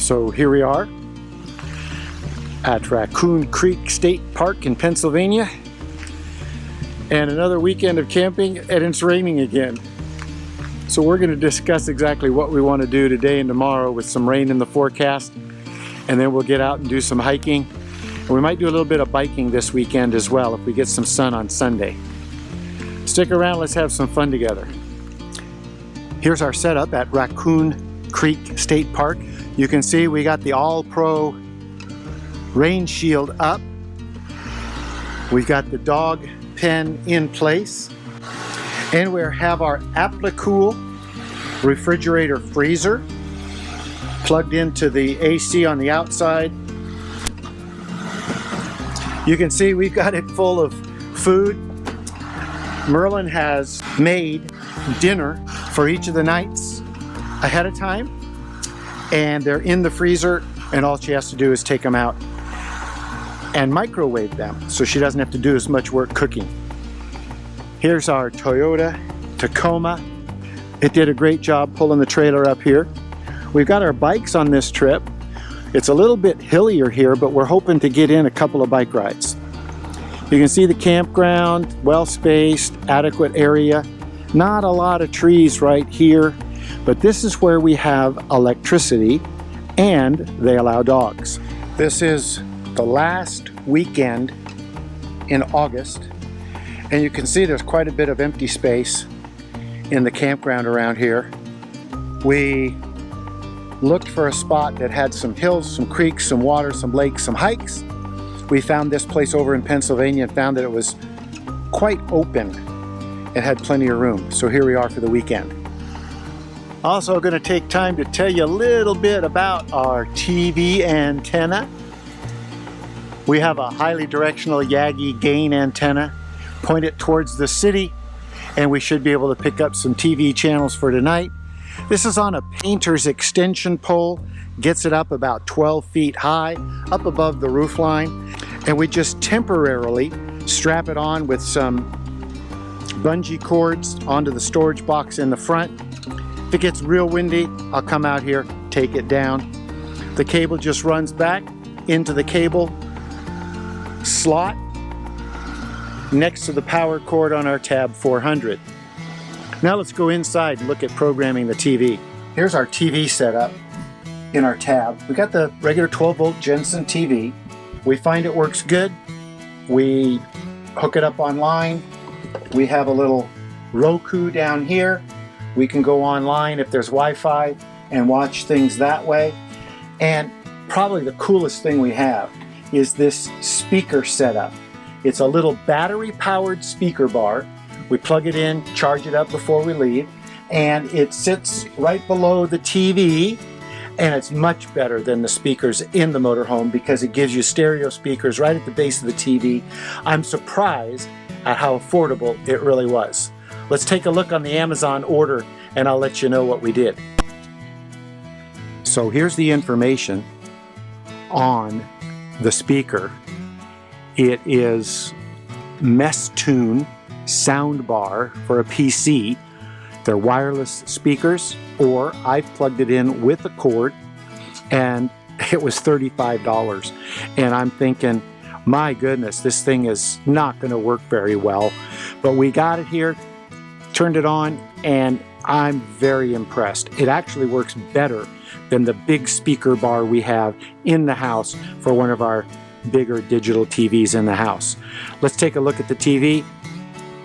So here we are at Raccoon Creek State Park in Pennsylvania, and another weekend of camping, and it's raining again. So we're going to discuss exactly what we want to do today and tomorrow with some rain in the forecast, and then we'll get out and do some hiking, and we might do a little bit of biking this weekend as well if we get some sun on Sunday. Stick around, let's have some fun together. Here's our setup at Raccoon Creek State Park. You can see we got the AllPro rain shield up. We've got the dog pen in place. And we have our AllPro refrigerator freezer plugged into the AC on the outside. You can see we've got it full of food. Merlin has made dinner for each of the nights ahead of time, and they're in the freezer, and all she has to do is take them out and microwave them, so she doesn't have to do as much work cooking. Here's our Toyota Tacoma. It did a great job pulling the trailer up here. We've got our bikes on this trip. It's a little bit hillier here, but we're hoping to get in a couple of bike rides. You can see the campground, well spaced, adequate area. Not a lot of trees right here, but this is where we have electricity and they allow dogs. This is the last weekend in August, and you can see there's quite a bit of empty space in the campground around here. We looked for a spot that had some hills, some creeks, some water, some lakes, some hikes. We found this place over in Pennsylvania and found that it was quite open. It had plenty of room, so here we are for the weekend. Also going to take time to tell you a little bit about our TV antenna. We have a highly directional Yagi gain antenna. Point it towards the city, and we should be able to pick up some TV channels for tonight. This is on a painter's extension pole, gets it up about 12 feet high, up above the roof line, and we just temporarily strap it on with some bungee cords onto the storage box in the front. If it gets real windy, I'll come out here, take it down. The cable just runs back into the cable slot next to the power cord on our Tab 400. Now let's go inside and look at programming the TV. Here's our TV setup in our Tab. We got the regular 12-volt Jensen TV. We find it works good. We hook it up online. We have a little Roku down here. We can go online if there's Wi-Fi and watch things that way. And probably the coolest thing we have is this speaker setup. It's a little battery-powered speaker bar. We plug it in, charge it up before we leave, and it sits right below the TV, and it's much better than the speakers in the motorhome because it gives you stereo speakers right at the base of the TV. I'm surprised at how affordable it really was. Let's take a look on the Amazon order, and I'll let you know what we did. So here's the information on the speaker. It is Mess-Tune soundbar for a PC. They're wireless speakers, or I've plugged it in with a cord, and it was $35. And I'm thinking, my goodness, this thing is not going to work very well. But we got it here, turned it on, and I'm very impressed. It actually works better than the big speaker bar we have in the house for one of our bigger digital TVs in the house. Let's take a look at the TV,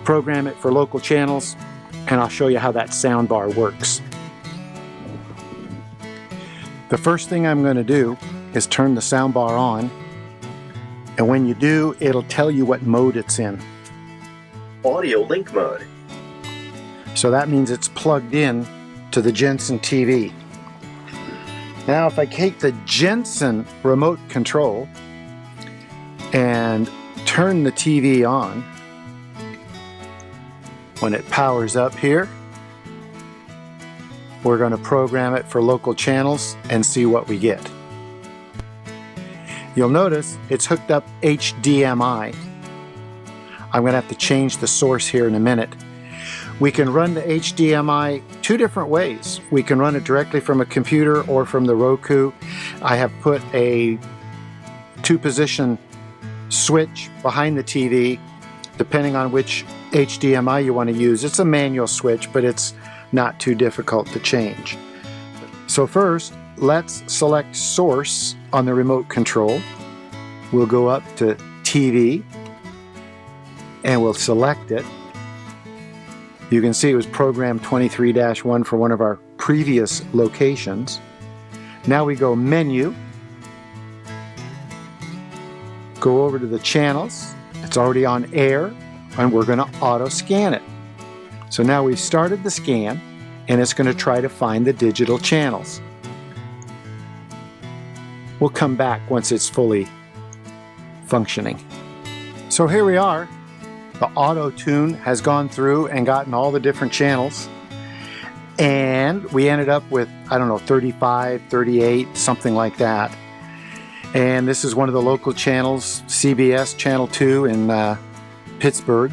program it for local channels, and I'll show you how that sound bar works. The first thing I'm going to do is turn the sound bar on, and when you do, it'll tell you what mode it's in. Audio link mode. So that means it's plugged in to the Jensen TV. Now if I take the Jensen remote control and turn the TV on, when it powers up here, we're going to program it for local channels and see what we get. You'll notice it's hooked up HDMI. I'm going to have to change the source here in a minute. We can run the HDMI two different ways. We can run it directly from a computer or from the Roku. I have put a 2-position switch behind the TV, depending on which HDMI you want to use. It's a manual switch, but it's not too difficult to change. So first, let's select source on the remote control. We'll go up to TV and we'll select it. You can see it was program 23-1 for one of our previous locations. Now we go menu, go over to the channels. It's already on air, and we're going to auto scan it. So now we've started the scan, and it's going to try to find the digital channels. We'll come back once it's fully functioning. So here we are. The auto tune has gone through and gotten all the different channels, and we ended up with, I don't know, 35, 38, something like that. And this is one of the local channels, CBS Channel 2 in Pittsburgh.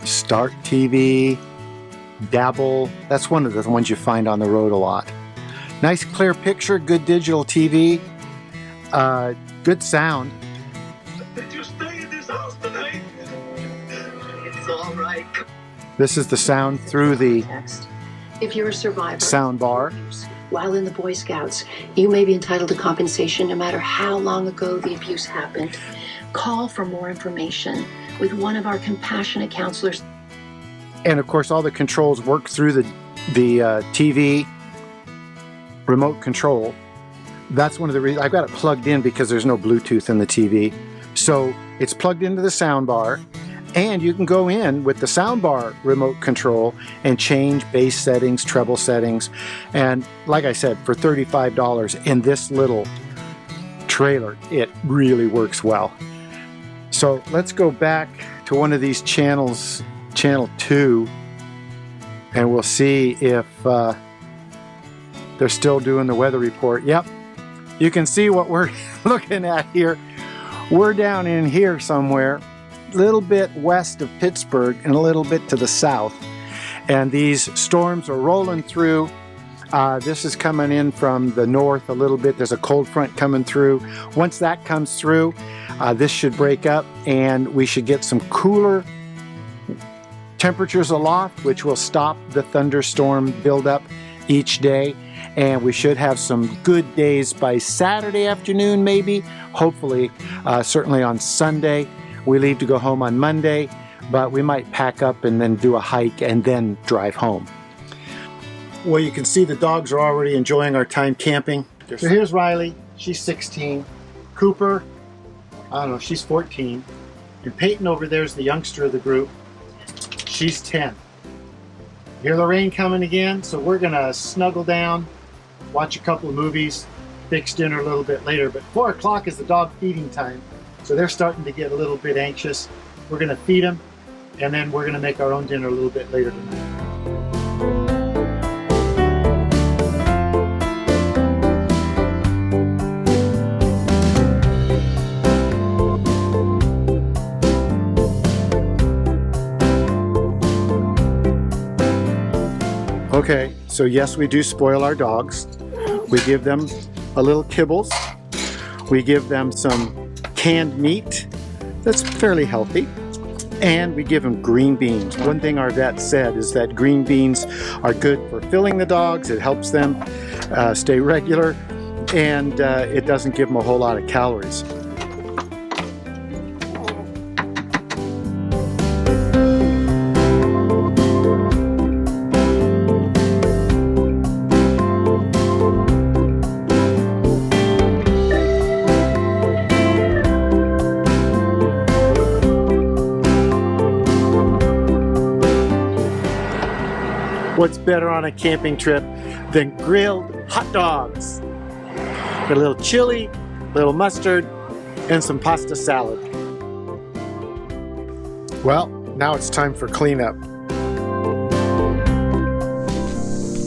Start TV, Dabble, that's one of the ones you find on the road a lot. Nice clear picture, good digital TV, good sound. Did you stay in this house tonight? It's all right. This is the sound through the If you're a survivor sound bar. while in the Boy Scouts, you may be entitled to compensation no matter how long ago the abuse happened. Call for more information with one of our compassionate counselors. And of course, all the controls work through the TV remote control. That's one of the reasons I've got it plugged in, because there's no Bluetooth in the TV. So it's plugged into the sound bar, and you can go in with the sound bar remote control and change bass settings, treble settings. And like I said, for $35 in this little trailer, it really works well. So let's go back to one of these channels, channel 2, and we'll see if they're still doing the weather report. Yep, you can see what we're looking at here. We're down in here somewhere, a little bit west of Pittsburgh and a little bit to the south. And these storms are rolling through. This is coming in from the north a little bit. There's a cold front coming through. Once that comes through, this should break up and we should get some cooler temperatures aloft, which will stop the thunderstorm buildup each day. And we should have some good days by Saturday afternoon, maybe, hopefully, certainly on Sunday. We leave to go home on Monday, but we might pack up and then do a hike and then drive home. Well, you can see the dogs are already enjoying our time camping. So here's Riley, she's 16. Cooper, I don't know, she's 14. And Peyton over there is the youngster of the group. She's 10. Hear the rain coming again, so we're gonna snuggle down, watch a couple of movies, fix dinner a little bit later. But 4 o'clock is the dog feeding time, so they're starting to get a little bit anxious. We're gonna feed them, and then we're gonna make our own dinner a little bit later tonight. Okay, so yes, we do spoil our dogs. We give them a little kibbles. We give them some canned meat that's fairly healthy. And we give them green beans. One thing our vet said is that green beans are good for filling the dogs. It helps them stay regular, and it doesn't give them a whole lot of calories. What's better on a camping trip than grilled hot dogs? With a little chili, a little mustard, and some pasta salad. Well, now it's time for cleanup.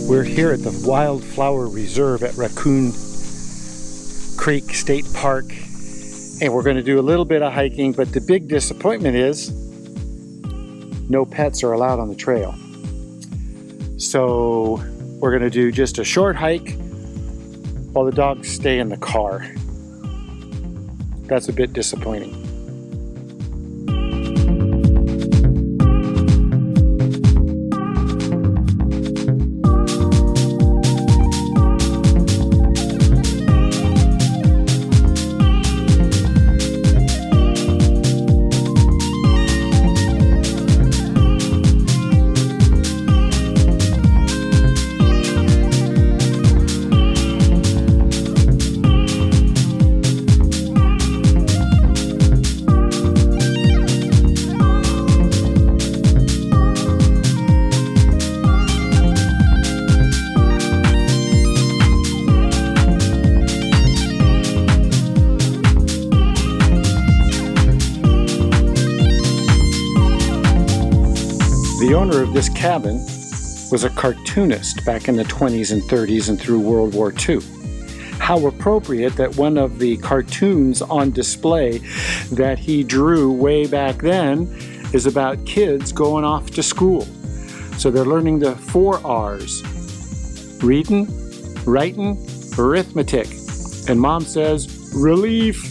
We're here at the Wildflower Reserve at Raccoon Creek State Park, and we're going to do a little bit of hiking, but the big disappointment is no pets are allowed on the trail. So we're gonna do just a short hike while the dogs stay in the car. That's a bit disappointing. The owner of this cabin was a cartoonist back in the 20s and 30s and through World War II. How appropriate that one of the cartoons on display that he drew way back then is about kids going off to school. So they're learning the 4 R's: reading, writing, arithmetic. And mom says, relief.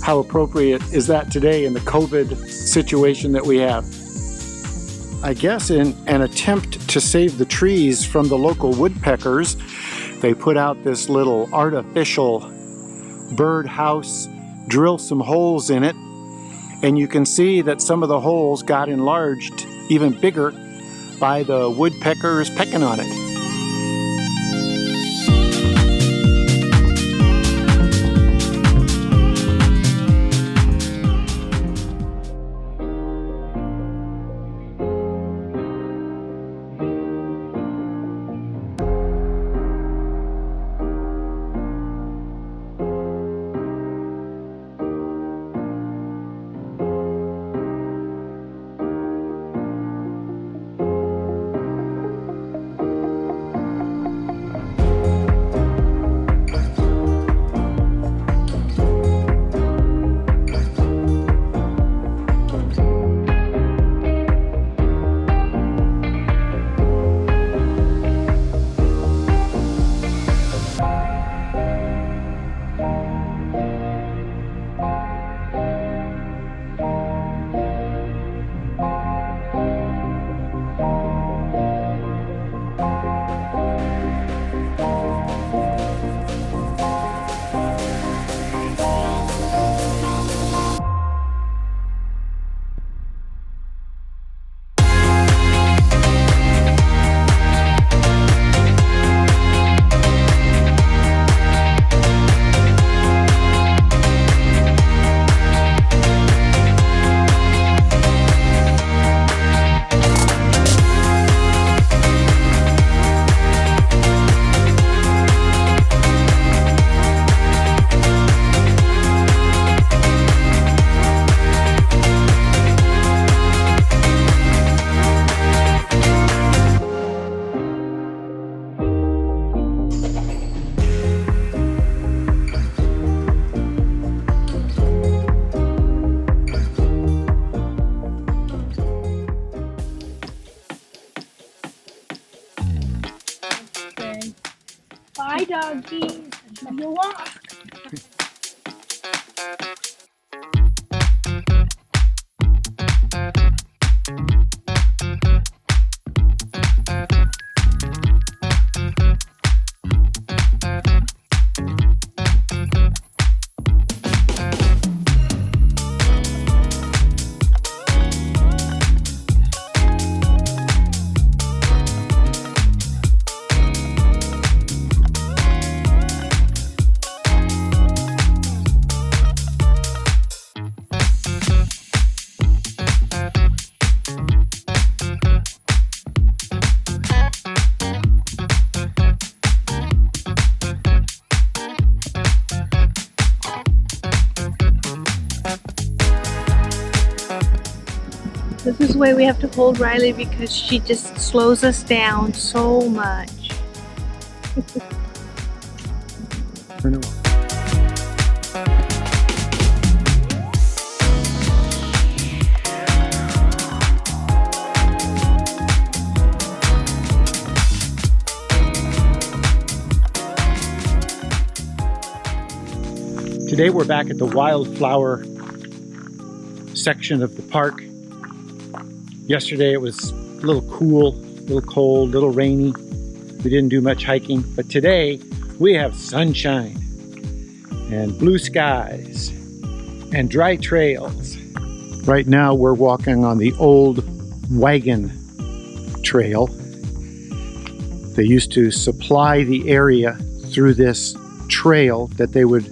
How appropriate is that today in the COVID situation that we have? I guess in an attempt to save the trees from the local woodpeckers, they put out this little artificial bird house, drill some holes in it, and you can see that some of the holes got enlarged even bigger by the woodpeckers pecking on it. Bye, doggies. Love your walk. This is why we have to hold Riley because she just slows us down so much. Today we're back at the Wildflower section of the park. Yesterday it was a little cool, a little cold, a little rainy. We didn't do much hiking, but today we have sunshine and blue skies and dry trails. Right now we're walking on the old Wagon Trail. They used to supply the area through this trail that they would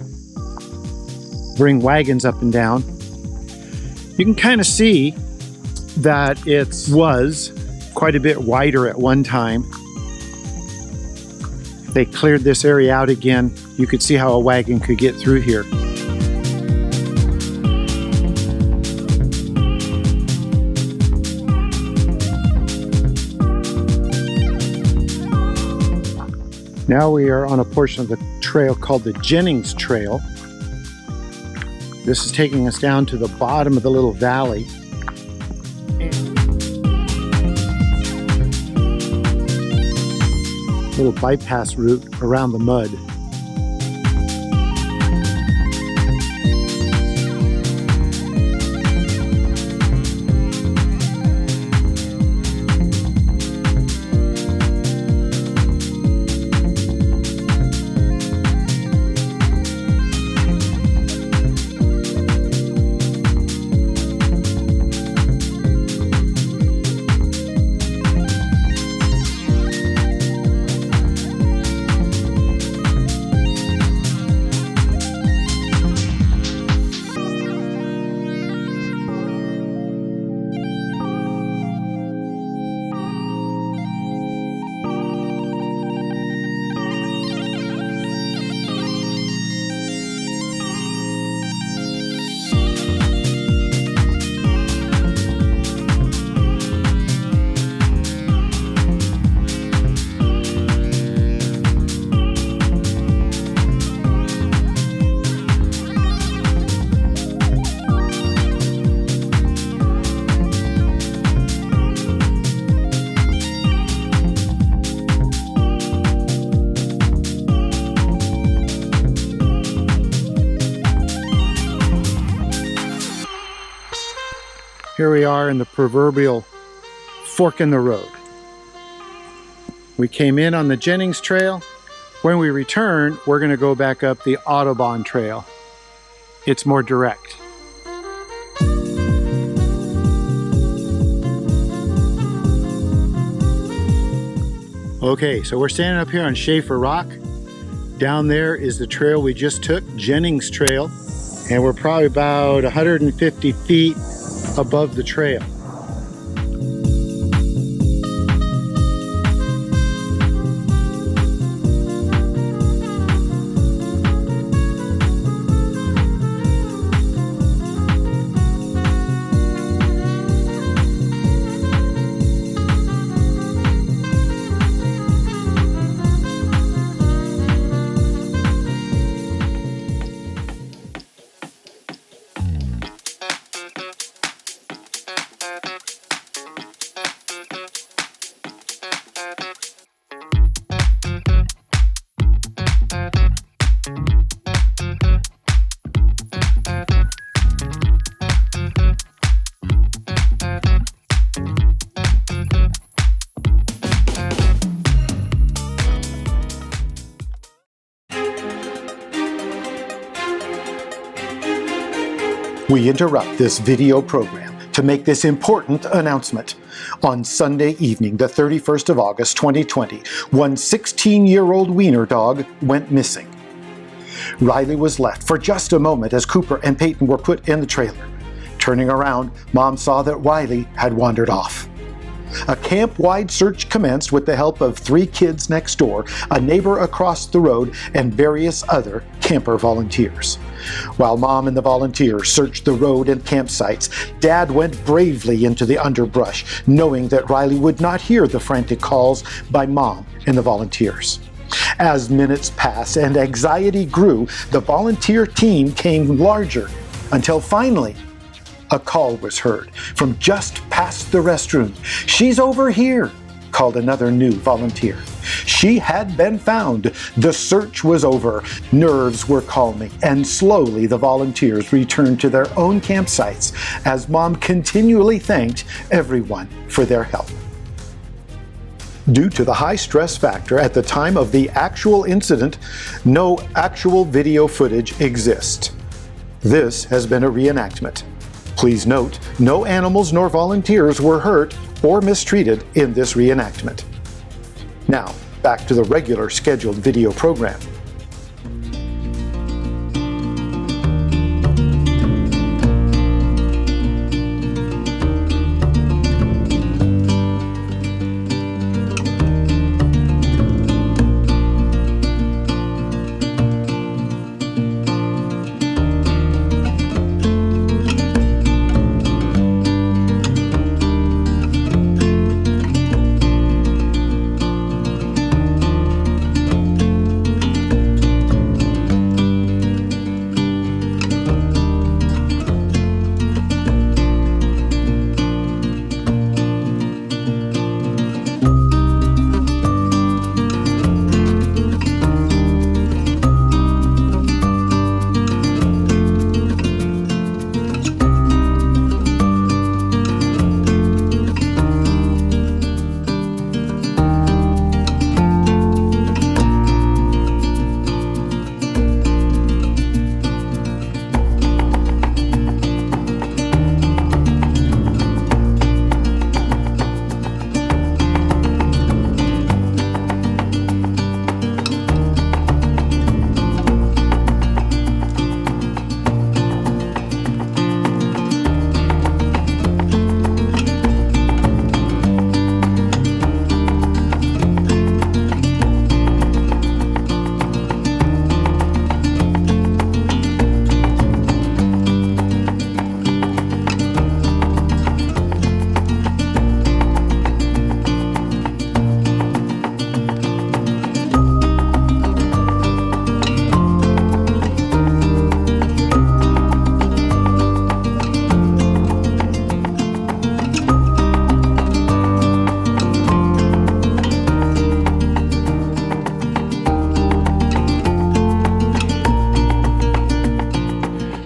bring wagons up and down. You can kind of see that it was quite a bit wider at one time. They cleared this area out again. You could see how a wagon could get through here. Now we are on a portion of the trail called the Jennings Trail. This is taking us down to the bottom of the little valley. Little bypass route around the mud. Here we are in the proverbial fork in the road. We came in on the Jennings Trail. When we return, we're going to go back up the Audubon Trail. It's more direct. Okay, so we're standing up here on Schaefer Rock. Down there is the trail we just took, Jennings Trail, and we're probably about 150 feet above the trail. We interrupt this video program to make this important announcement. On Sunday evening, the 31st of August, 2020, one 16-year-old wiener dog went missing. Riley was left for just a moment as Cooper and Peyton were put in the trailer. Turning around, Mom saw that Riley had wandered off. A camp-wide search commenced with the help of 3 kids next door, a neighbor across the road, and various other camper volunteers. While Mom and the volunteers searched the road and campsites, Dad went bravely into the underbrush, knowing that Riley would not hear the frantic calls by Mom and the volunteers. As minutes passed and anxiety grew, the volunteer team came larger, until finally, a call was heard from just past the restroom. "She's over here," called another new volunteer. She had been found. The search was over. Nerves were calming, and slowly the volunteers returned to their own campsites as Mom continually thanked everyone for their help. Due to the high stress factor at the time of the actual incident, no actual video footage exists. This has been a reenactment. Please note, no animals nor volunteers were hurt or mistreated in this reenactment. Now, back to the regular scheduled video program.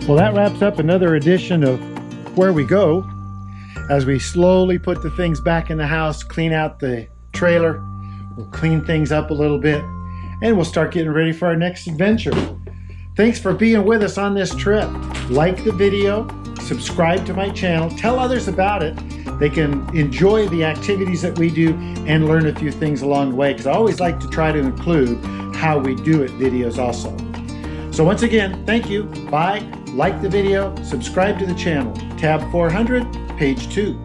Well, that wraps up another edition of Where We Go. As we slowly put the things back in the house, clean out the trailer, we'll clean things up a little bit, and we'll start getting ready for our next adventure. Thanks for being with us on this trip. Like the video, subscribe to my channel, tell others about it. They can enjoy the activities that we do and learn a few things along the way, because I always like to try to include how we do it videos also. So once again, thank you. Bye. Like the video, subscribe to the channel. Tab 400, page 2.